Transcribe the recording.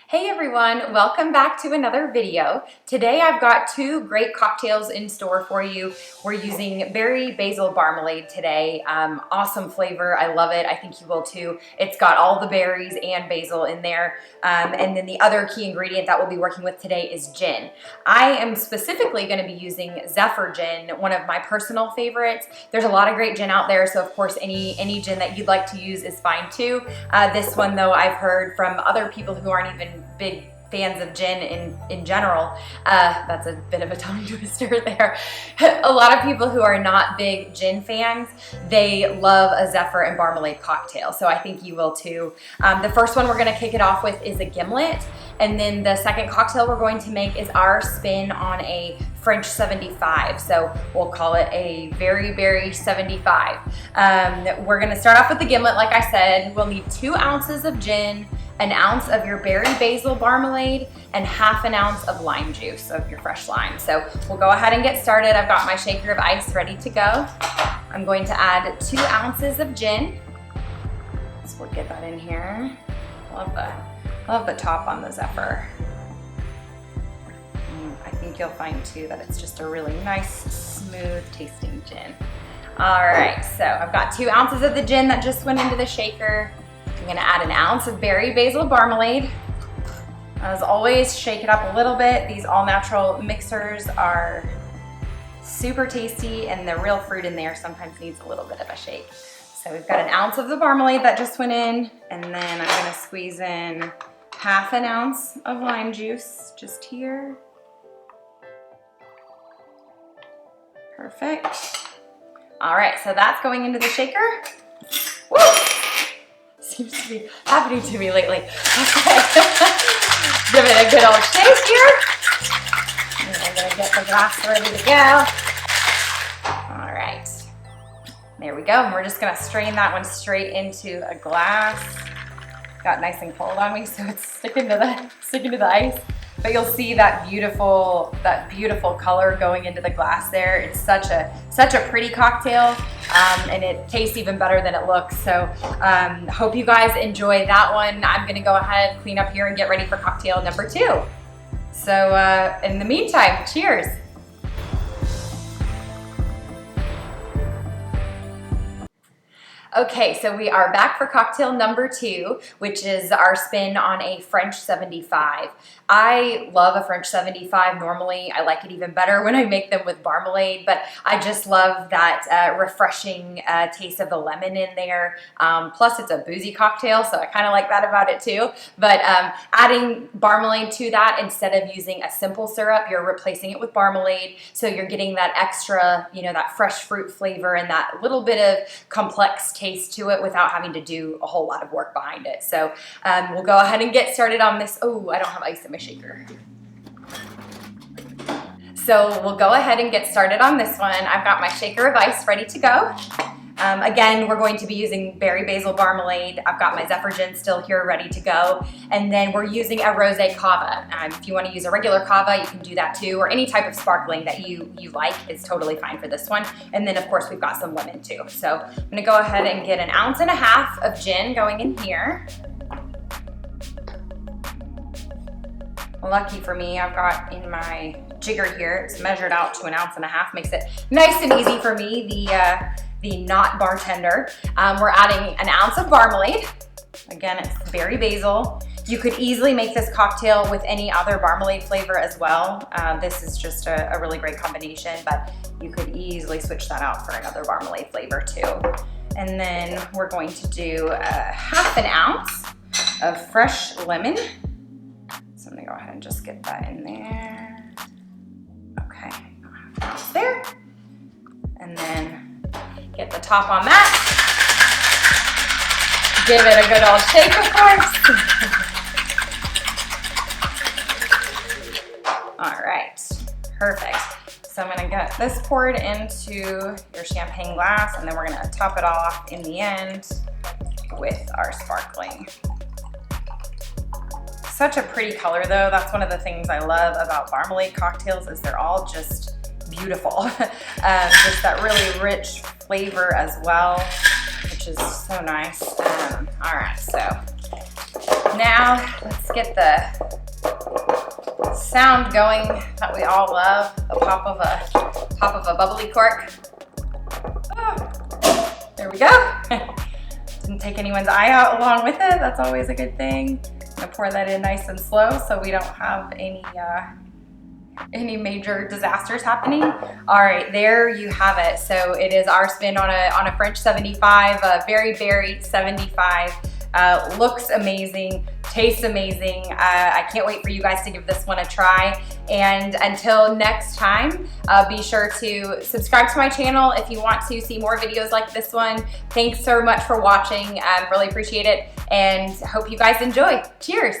Hey everyone, welcome back to another video. Today I've got two great cocktails in store for you. We're using Berry-Basil Barmalade today. Awesome flavor, I love it. I think you will too. It's got all the berries and basil in there. And then the other key ingredient that we'll be working with today is gin. I am specifically going to be using Zephyr gin, one of my personal favorites. There's a lot of great gin out there, so of course any gin that you'd like to use is fine too. This one though, I've heard from other people who aren't even big fans of gin in general. That's a bit of a tongue twister there. A lot of people who are not big gin fans, they love a Zephyr and Barmalade cocktail, so I think you will too. The first one we're going to kick it off with is a gimlet, and then the second cocktail we're going to make is our spin on a French 75, so we'll call it a Berry 75. We're going to start off with the gimlet. Like I said, we'll need 2 ounces of gin, an ounce of your Berry-Basil Barmalade, and half an ounce of lime juice, of your fresh lime. So we'll go ahead and get started. I've got my shaker of ice ready to go. I'm going to add 2 ounces of gin. So we'll get that in here. Love the top on the Zephyr. I think you'll find too that it's just a really nice, smooth tasting gin. All right, so I've got 2 ounces of the gin that just went into the shaker. I'm gonna add an ounce of Berry-Basil Barmalade. As always, shake it up a little bit. These all-natural mixers are super tasty, and the real fruit in there sometimes needs a little bit of a shake. So we've got an ounce of the Barmalade that just went in, and then I'm gonna squeeze in half an ounce of lime juice just here. Perfect. All right, so that's going into the shaker. Woo! Seems to be happening to me lately. Okay. Give it a good old shake here. And I'm gonna get the glass ready to go. All right. There we go. And we're just gonna strain that one straight into a glass. Got nice and cold on me, so it's sticking to the ice. But you'll see that beautiful color going into the glass there. It's such a pretty cocktail, and it tastes even better than it looks. So hope you guys enjoy that one. I'm gonna go ahead, clean up here, and get ready for cocktail number 2. So in the meantime, cheers. Okay, so we are back for cocktail number 2, which is our spin on a French 75. I love a French 75 normally. I like it even better when I make them with Barmalade, but I just love that refreshing taste of the lemon in there. Plus it's a boozy cocktail, so I kind of like that about it too. But adding Barmalade to that instead of using a simple syrup, you're replacing it with Barmalade, so you're getting that extra, that fresh fruit flavor and that little bit of complex taste to it without having to do a whole lot of work behind it. So we'll go ahead and get started on this. Oh, I don't have ice in my shaker. So we'll go ahead and get started on this one. I've got my shaker of ice ready to go. Again, we're going to be using Berry-Basil Barmalade. I've got my Zephyr gin still here ready to go. And then we're using a rosé Cava. If you want to use a regular Cava, you can do that too, or any type of sparkling that you like is totally fine for this one. And then of course we've got some lemon too. So I'm going to go ahead and get 1.5 ounces of gin going in here. Lucky for me, I've got in my jigger here, it's measured out to 1.5 ounces, makes it nice and easy for me, the not bartender. We're adding 1 ounce of Barmalade. Again, it's Berry-Basil. You could easily make this cocktail with any other Barmalade flavor as well. This is just a really great combination, but you could easily switch that out for another Barmalade flavor too. And then we're going to do half an ounce of fresh lemon. So I'm gonna go ahead and just get that in there. Okay, that's there. And then get the top on that. Give it a good old shake, of course. All right, perfect. So I'm gonna get this poured into your champagne glass, and then we're gonna top it off in the end with our sparkling. Such a pretty color though. That's one of the things I love about Barmalade cocktails is they're all just beautiful. Just that really rich flavor as well, which is so nice. All right, so Now let's get the sound going that we all love, the pop of a bubbly cork. Oh, there we go. Didn't take anyone's eye out along with it. That's always a good thing. I'm gonna pour that in nice and slow so we don't have any major disasters happening. All right, there you have it. So it is our spin on a French 75, a berry 75. Looks amazing, tastes amazing. I can't wait for you guys to give this one a try. And until next time, be sure to subscribe to my channel if you want to see more videos like this one. Thanks so much for watching. Really appreciate it and hope you guys enjoy. Cheers.